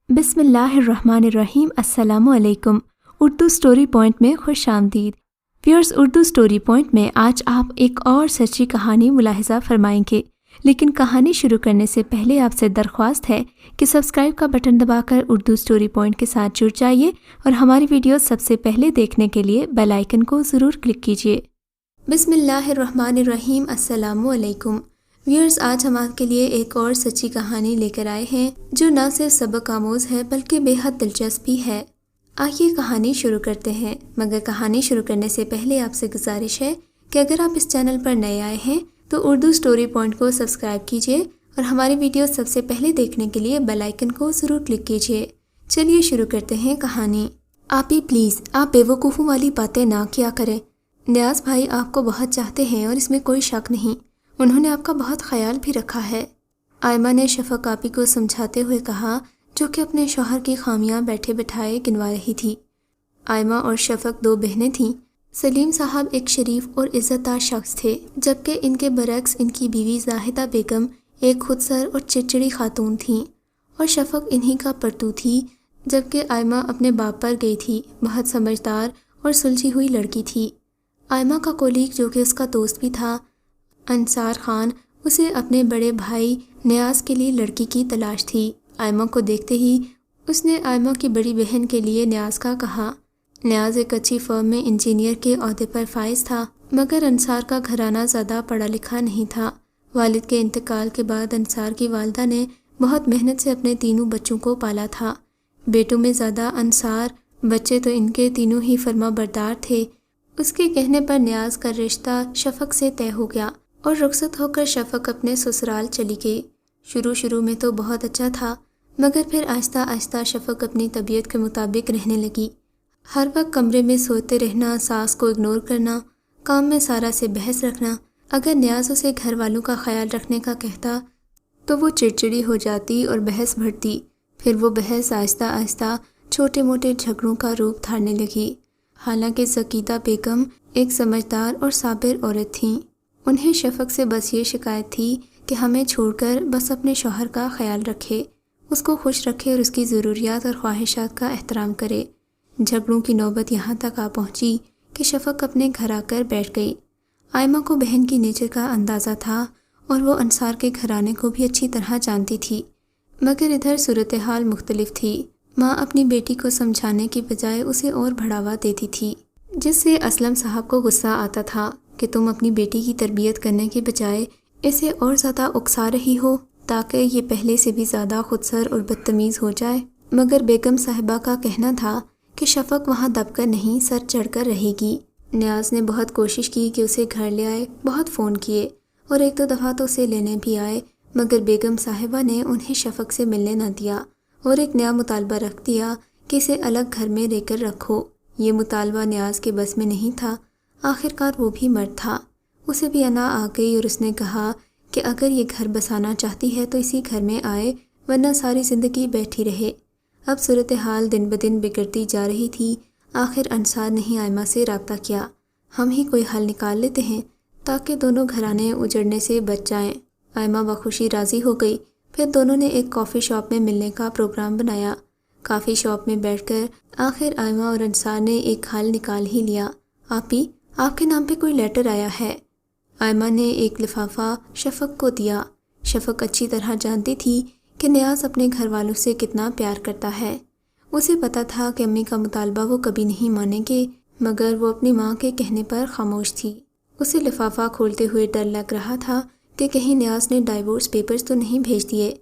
بسم اللہ الرحمن الرحیم۔ السلام علیکم۔ اردو سٹوری پوائنٹ میں خوش آمدید۔ ویورز، اردو سٹوری پوائنٹ میں آج آپ ایک اور سچی کہانی ملاحظہ فرمائیں گے، لیکن کہانی شروع کرنے سے پہلے آپ سے درخواست ہے کہ سبسکرائب کا بٹن دبا کر اردو سٹوری پوائنٹ کے ساتھ جڑ جائیے اور ہماری ویڈیو سب سے پہلے دیکھنے کے لیے بیل آئیکن کو ضرور کلک کیجیے۔ بسم اللہ الرحمن الرحیم۔ السلام علیکم۔ ویورز، آج ہم آپ کے لیے ایک اور سچی کہانی لے کر آئے ہیں جو نہ صرف سبق آموز ہے بلکہ بے حد دلچسپ بھی ہے۔ آئیے کہانی شروع کرتے ہیں، مگر کہانی شروع کرنے سے پہلے آپ سے گزارش ہے کہ اگر آپ اس چینل پر نئے آئے ہیں تو اردو سٹوری پوائنٹ کو سبسکرائب کیجیے اور ہماری ویڈیو سب سے پہلے دیکھنے کے لیے بیل آئیکن کو ضرور کلک کیجیے۔ چلیے شروع کرتے ہیں کہانی۔ آپ ہی پلیز، آپ بے وقوفوں والی باتیں نہ کیا کریں۔ نیاز بھائی آپ کو بہت چاہتے ہیں اور اس میں کوئی شک نہیں، انہوں نے آپ کا بہت خیال بھی رکھا ہے، آئمہ نے شفق آپی کو سمجھاتے ہوئے کہا، جو کہ اپنے شوہر کی خامیاں بیٹھے بٹھائے گنوا رہی تھی۔ آئمہ اور شفق دو بہنیں تھیں۔ سلیم صاحب ایک شریف اور عزت دار شخص تھے، جبکہ ان کے برعکس ان کی بیوی زاہدہ بیگم ایک خودسر اور چڑچڑی خاتون تھیں، اور شفق انہی کا پرتو تھی، جبکہ آئمہ اپنے باپ پر گئی تھی۔ بہت سمجھدار اور سلجھی ہوئی لڑکی تھی۔ آئمہ کا کولیگ، جو کہ اس کا دوست بھی تھا، انصار خان، اسے اپنے بڑے بھائی نیاز کے لیے لڑکی کی تلاش تھی۔ آئمہ کو دیکھتے ہی اس نے آئمہ کی بڑی بہن کے لیے نیاز کا کہا۔ نیاز ایک اچھی فرم میں انجینئر کے عہدے پر فائز تھا، مگر انصار کا گھرانہ زیادہ پڑھا لکھا نہیں تھا۔ والد کے انتقال کے بعد انصار کی والدہ نے بہت محنت سے اپنے تینوں بچوں کو پالا تھا۔ بیٹوں میں زیادہ انصار، بچے تو ان کے تینوں ہی فرما بردار تھے۔ اس کے کہنے پر نیاز کا رشتہ شفق سے طے ہو گیا اور رخصت ہو کر شفق اپنے سسرال چلی گئی۔ شروع میں تو بہت اچھا تھا، مگر پھر آہستہ آہستہ شفق اپنی طبیعت کے مطابق رہنے لگی۔ ہر وقت کمرے میں سوتے رہنا، ساس کو اگنور کرنا، کام میں سارا سے بحث رکھنا۔ اگر نیاز اسے گھر والوں کا خیال رکھنے کا کہتا تو وہ چڑچڑی ہو جاتی اور بحث بڑھتی۔ پھر وہ بحث آہستہ آہستہ چھوٹے موٹے جھگڑوں کا روپ دھارنے لگی۔ حالانکہ زکیدہ بیگم ایک سمجھدار اور صابر عورت تھیں، انہیں شفق سے بس یہ شکایت تھی کہ ہمیں چھوڑ کر بس اپنے شوہر کا خیال رکھے، اس کو خوش رکھے اور اس کی ضروریات اور خواہشات کا احترام کرے۔ جھگڑوں کی نوبت یہاں تک آ پہنچی کہ شفق اپنے گھر آ کر بیٹھ گئی۔ آئمہ کو بہن کی نیچر کا اندازہ تھا اور وہ انصار کے گھرانے کو بھی اچھی طرح جانتی تھی، مگر ادھر صورتحال مختلف تھی۔ ماں اپنی بیٹی کو سمجھانے کی بجائے اسے اور بڑھاوا دیتی تھی، جس سے اسلم صاحب کو غصہ آتا تھا کہ تم اپنی بیٹی کی تربیت کرنے کے بجائے اسے اور زیادہ اکسا رہی ہو تاکہ یہ پہلے سے بھی زیادہ خودسر اور بدتمیز ہو جائے۔ مگر بیگم صاحبہ کا کہنا تھا کہ شفق وہاں دب کر نہیں، سر چڑھ کر رہے گی۔ نیاز نے بہت کوشش کی کہ اسے گھر لے آئے، بہت فون کیے اور ایک دو دفعہ تو اسے لینے بھی آئے، مگر بیگم صاحبہ نے انہیں شفق سے ملنے نہ دیا اور ایک نیا مطالبہ رکھ دیا کہ اسے الگ گھر میں لے کر رکھو۔ یہ مطالبہ نیاز کے بس میں نہیں تھا۔ آخرکار وہ بھی مرد تھا، اسے بھی انا آ گئی اور اس نے کہا کہ اگر یہ گھر بسانا چاہتی ہے تو اسی گھر میں آئے، ورنہ ساری زندگی بیٹھی رہے۔ اب صورتحال دن بدن بگڑتی جا رہی تھی۔ آخر انصار نے ہی آئمہ سے رابطہ کیا، ہم ہی کوئی حل نکال لیتے ہیں تاکہ دونوں گھرانے اجڑنے سے بچ جائیں۔ آئمہ بخوشی راضی ہو گئی۔ پھر دونوں نے ایک کافی شاپ میں ملنے کا پروگرام بنایا۔ کافی شاپ میں بیٹھ کر آخر آئمہ اور انصار نے ایک حل نکال ہی لیا۔ آپی، آپ کے نام پہ کوئی لیٹر آیا ہے۔ آئمہ نے ایک لفافہ شفق کو دیا۔ شفق اچھی طرح جانتی تھی کہ نیاز اپنے گھر والوں سے کتنا پیار کرتا ہے۔ اسے پتا تھا کہ امی کا مطالبہ وہ کبھی نہیں مانیں گے، مگر وہ اپنی ماں کے کہنے پر خاموش تھی۔ اسے لفافہ کھولتے ہوئے ڈر لگ رہا تھا کہ کہیں نیاز نے ڈائیورس پیپرز تو نہیں بھیج دیے،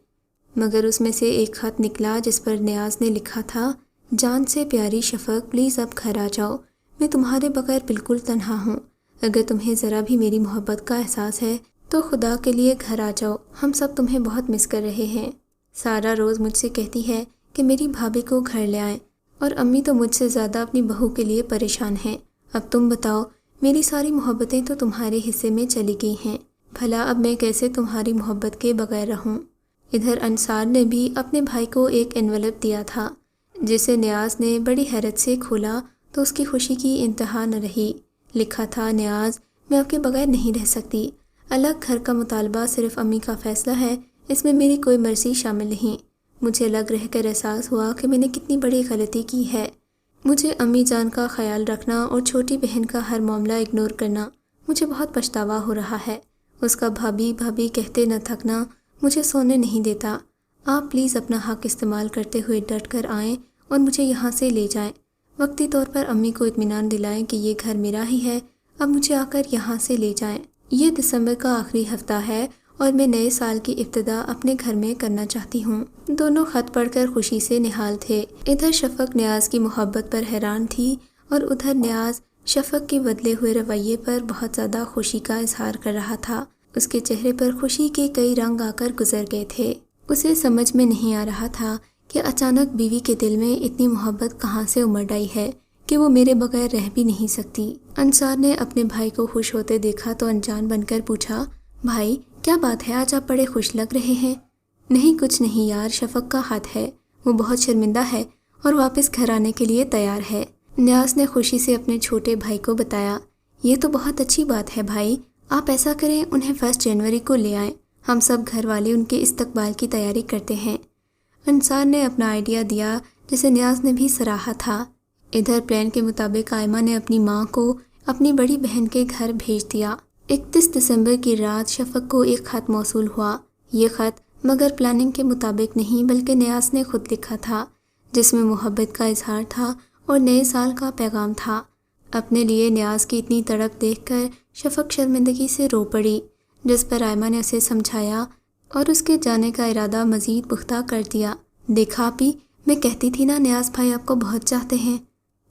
مگر اس میں سے ایک خط نکلا جس پر نیاز نے لکھا تھا، جان سے پیاری شفق، پلیز اب گھر آ جاؤ، میں تمہارے بغیر بالکل تنہا ہوں، اگر تمہیں ذرا بھی میری محبت کا احساس ہے تو خدا کے لیے گھر آ جاؤ، ہم سب تمہیں بہت مس کر رہے ہیں۔ سارا روز مجھ سے کہتی ہے کہ میری بھابھی کو گھر لے آئیں، اور امی تو مجھ سے زیادہ اپنی بہو کے لیے پریشان ہیں۔ اب تم بتاؤ، میری ساری محبتیں تو تمہارے حصے میں چلی گئی ہیں، بھلا اب میں کیسے تمہاری محبت کے بغیر رہوں؟ ادھر انصار نے بھی اپنے بھائی کو ایک انویلپ دیا تھا، جسے نیاز نے بڑی حیرت سے کھولا تو اس کی خوشی کی انتہا نہ رہی۔ لکھا تھا، نیاز، میں آپ کے بغیر نہیں رہ سکتی، الگ گھر کا مطالبہ صرف امی کا فیصلہ ہے، اس میں میری کوئی مرضی شامل نہیں، مجھے لگ رہ کر احساس ہوا کہ میں نے کتنی بڑی غلطی کی ہے۔ مجھے امی جان کا خیال رکھنا اور چھوٹی بہن کا ہر معاملہ اگنور کرنا مجھے بہت پچھتاوا ہو رہا ہے۔ اس کا بھابھی بھابھی کہتے نہ تھکنا مجھے سونے نہیں دیتا۔ آپ پلیز اپنا حق استعمال کرتے ہوئے ڈٹ کر آئیں اور مجھے یہاں سے لے جائیں۔ وقتی طور پر امی کو اطمینان دلائیں کہ یہ گھر میرا ہی ہے، اب مجھے آ کر یہاں سے لے جائیں۔ یہ دسمبر کا آخری ہفتہ ہے اور میں نئے سال کی ابتدا اپنے گھر میں کرنا چاہتی ہوں۔ دونوں خط پڑھ کر خوشی سے نہال تھے۔ ادھر شفق نیاز کی محبت پر حیران تھی اور ادھر نیاز شفق کے بدلے ہوئے رویے پر بہت زیادہ خوشی کا اظہار کر رہا تھا۔ اس کے چہرے پر خوشی کے کئی رنگ آ کر گزر گئے تھے۔ اسے سمجھ میں نہیں آ رہا تھا کہ اچانک بیوی کے دل میں اتنی محبت کہاں سے امڑ آئی ہے کہ وہ میرے بغیر رہ بھی نہیں سکتی۔ انصار نے اپنے بھائی کو خوش ہوتے دیکھا تو انجان بن کر پوچھا، بھائی کیا بات ہے، آج آپ بڑے خوش لگ رہے ہیں؟ نہیں کچھ نہیں یار، شفق کا خط ہے، وہ بہت شرمندہ ہے اور واپس گھر آنے کے لیے تیار ہے۔ نیاز نے خوشی سے اپنے چھوٹے بھائی کو بتایا، یہ تو بہت اچھی بات ہے بھائی، آپ ایسا کریں انہیں 1 جنوری کو لے آئیں، ہم سب گھر والے ان کے استقبال کی تیاری کرتے ہیں۔ انصار نے اپنا آئیڈیا دیا جسے نیاز نے بھی سراہا تھا۔ ادھر پلان کے مطابق آئمہ نے اپنی ماں کو اپنی بڑی بہن کے گھر بھیج دیا۔ 31 دسمبر کی رات شفق کو ایک خط موصول ہوا۔ یہ خط مگر پلاننگ کے مطابق نہیں بلکہ نیاز نے خود لکھا تھا، جس میں محبت کا اظہار تھا اور نئے سال کا پیغام تھا۔ اپنے لیے نیاز کی اتنی تڑپ دیکھ کر شفق شرمندگی سے رو پڑی، جس پر آئمہ نے اسے سمجھایا اور اس کے جانے کا ارادہ مزید پختہ کر دیا۔ دیکھا آپی، میں کہتی تھی نا نیاز بھائی آپ کو بہت چاہتے ہیں۔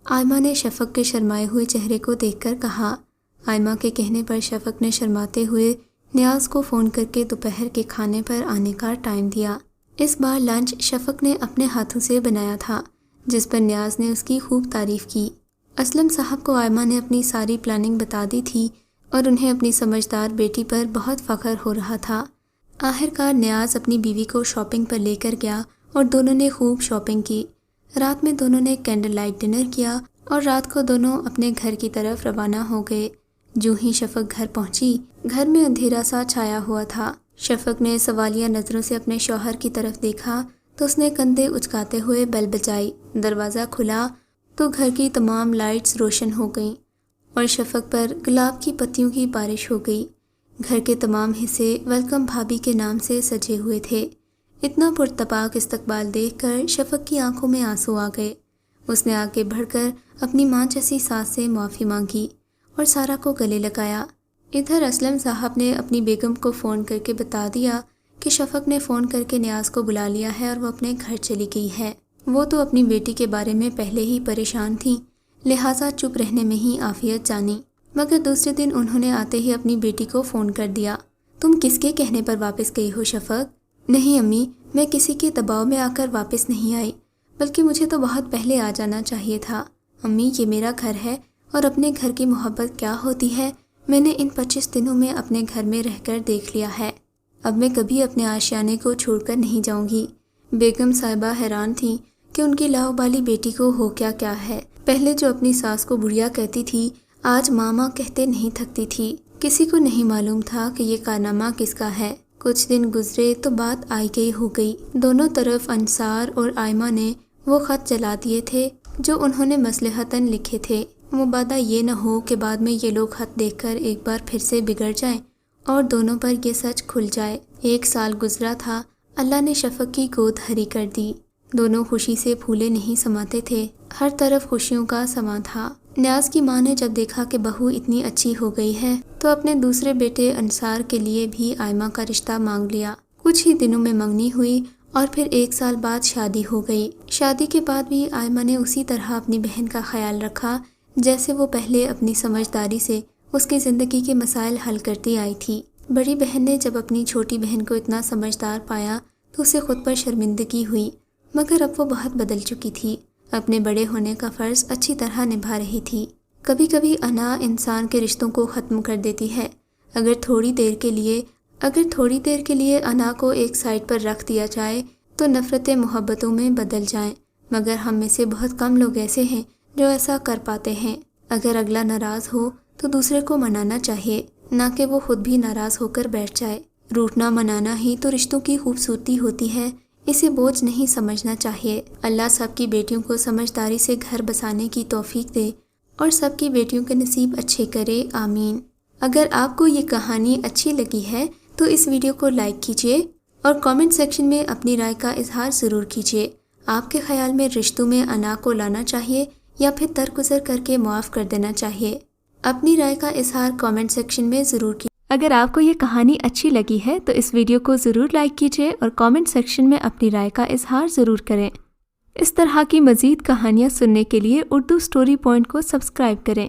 آئمہ نے شفق کے شرمائے ہوئے چہرے کو دیکھ کر کہا۔ آئمہ کے کہنے پر شفق نے شرماتے ہوئے نیاز کو فون کر کے دوپہر کے کھانے پر آنے کا ٹائم دیا۔ اس بار لنچ شفق نے اپنے ہاتھوں سے بنایا تھا، جس پر نیاز نے اس کی خوب تعریف کی۔ اسلم صاحب کو آئمہ نے اپنی ساری پلاننگ بتا دی تھی اور انہیں اپنی سمجھدار بیٹی پر بہت فخر ہو رہا تھا۔ آخرکار نیاز اپنی بیوی کو شاپنگ پر لے کر گیا اور دونوں نے خوب شاپنگ کی۔ رات میں دونوں نے کینڈل لائٹ ڈنر کیا اور رات کو دونوں اپنے گھر کی طرف روانہ ہو گئے۔ جو ہی شفق گھر پہنچی، گھر میں اندھیرا سا چھایا ہوا تھا۔ شفق نے سوالیہ نظروں سے اپنے شوہر کی طرف دیکھا تو اس نے کندھے اچکاتے ہوئے بیل بجائی۔ دروازہ کھلا تو گھر کی تمام لائٹس روشن ہو گئیں اور شفق پر گلاب کی پتیوں کی بارش ہو گئی۔ گھر کے تمام حصے ویلکم بھابھی کے نام سے سجے ہوئے تھے۔ اتنا پرتپاک استقبال دیکھ کر شفق کی آنکھوں میں آنسو آ گئے۔ اس نے آگے بڑھ کر اپنی ماں جیسی ساس سے معافی مانگی اور سارا کو گلے لگایا۔ ادھر اسلم صاحب نے اپنی بیگم کو فون کر کے بتا دیا کہ شفق نے فون کر کے نیاز کو بلا لیا ہے اور وہ اپنے گھر چلی گئی ہے۔ وہ تو اپنی بیٹی کے بارے میں پہلے ہی پریشان تھی، لہٰذا چپ رہنے میں ہی عافیت جانی، مگر دوسرے دن انہوں نے آتے ہی اپنی بیٹی کو فون کر دیا۔ تم کس کے کہنے پر واپس گئی ہو شفق؟ نہیں امی، میں کسی کے دباؤ میں آ کر واپس نہیں آئی، بلکہ مجھے تو بہت پہلے آ جانا چاہیے تھا۔ امی یہ میرا گھر ہے اور اپنے گھر کی محبت کیا ہوتی ہے میں نے ان 25 دنوں میں اپنے گھر میں رہ کر دیکھ لیا ہے۔ اب میں کبھی اپنے آشیانے کو چھوڑ کر نہیں جاؤں گی۔ بیگم صاحبہ حیران تھی کہ ان کی لاؤبالی بیٹی کو ہو کیا ہے۔ پہلے جو اپنی ساس کو بڑھیا کہتی تھی، آج ماما کہتے نہیں تھکتی تھی۔ کسی کو نہیں معلوم تھا کہ یہ کارنامہ کس کا ہے۔ کچھ دن گزرے تو بات آئی گئی ہو گئی۔ دونوں طرف انصار اور آئمہ نے وہ خط جلا دیے تھے جو انہوں نے مصلحتاً لکھے تھے۔ مبادا یہ نہ ہو کہ بعد میں یہ لوگ خط دیکھ کر ایک بار پھر سے بگڑ جائیں اور دونوں پر یہ سچ کھل جائے۔ 1 سال گزرا تھا، اللہ نے شفق کی گود ہری کر دی۔ دونوں خوشی سے پھولے نہیں سماتے تھے، ہر طرف خوشیوں کا سما تھا۔ نیاز کی ماں نے جب دیکھا کہ بہو اتنی اچھی ہو گئی ہے تو اپنے دوسرے بیٹے انصار کے لیے بھی آئمہ کا رشتہ مانگ لیا۔ کچھ ہی دنوں میں منگنی ہوئی اور پھر 1 سال بعد شادی ہو گئی۔ شادی کے بعد بھی آئمہ نے اسی طرح اپنی بہن کا خیال رکھا جیسے وہ پہلے اپنی سمجھداری سے اس کی زندگی کے مسائل حل کرتی آئی تھی۔ بڑی بہن نے جب اپنی چھوٹی بہن کو اتنا سمجھدار پایا تو اسے خود پر شرمندگی ہوئی، مگر اب وہ بہت بدل چکی تھی، اپنے بڑے ہونے کا فرض اچھی طرح نبھا رہی تھی۔ کبھی کبھی انا انسان کے رشتوں کو ختم کر دیتی ہے۔ اگر تھوڑی دیر کے لیے انا کو ایک سائڈ پر رکھ دیا جائے تو نفرتیں محبتوں میں بدل جائیں، مگر ہم میں سے بہت کم لوگ ایسے ہیں جو ایسا کر پاتے ہیں۔ اگر اگلا ناراض ہو تو دوسرے کو منانا چاہیے، نہ کہ وہ خود بھی ناراض ہو کر بیٹھ جائے۔ روٹنا منانا ہی تو رشتوں کی خوبصورتی ہوتی ہے، اسے بوجھ نہیں سمجھنا چاہیے۔ اللہ سب کی بیٹیوں کو سمجھداری سے گھر بسانے کی توفیق دے اور سب کی بیٹیوں کے نصیب اچھے کرے، آمین۔ اگر آپ کو یہ کہانی اچھی لگی ہے تو اس ویڈیو کو لائک کیجیے اور کامنٹ سیکشن میں اپنی رائے کا اظہار ضرور کیجیے۔ آپ کے خیال میں رشتوں میں انا کو لانا چاہیے یا پھر درگزر کر کے معاف کر دینا چاہیے؟ اپنی رائے کا اظہار کامنٹ سیکشن میں ضرور کیجیے۔ اگر آپ کو یہ کہانی اچھی لگی ہے تو اس ویڈیو کو ضرور لائک کیجیے اور کامنٹ سیکشن میں اپنی رائے کا اظہار ضرور کریں۔ اس طرح کی مزید کہانیاں سننے کے لیے اردو سٹوری پوائنٹ کو سبسکرائب کریں۔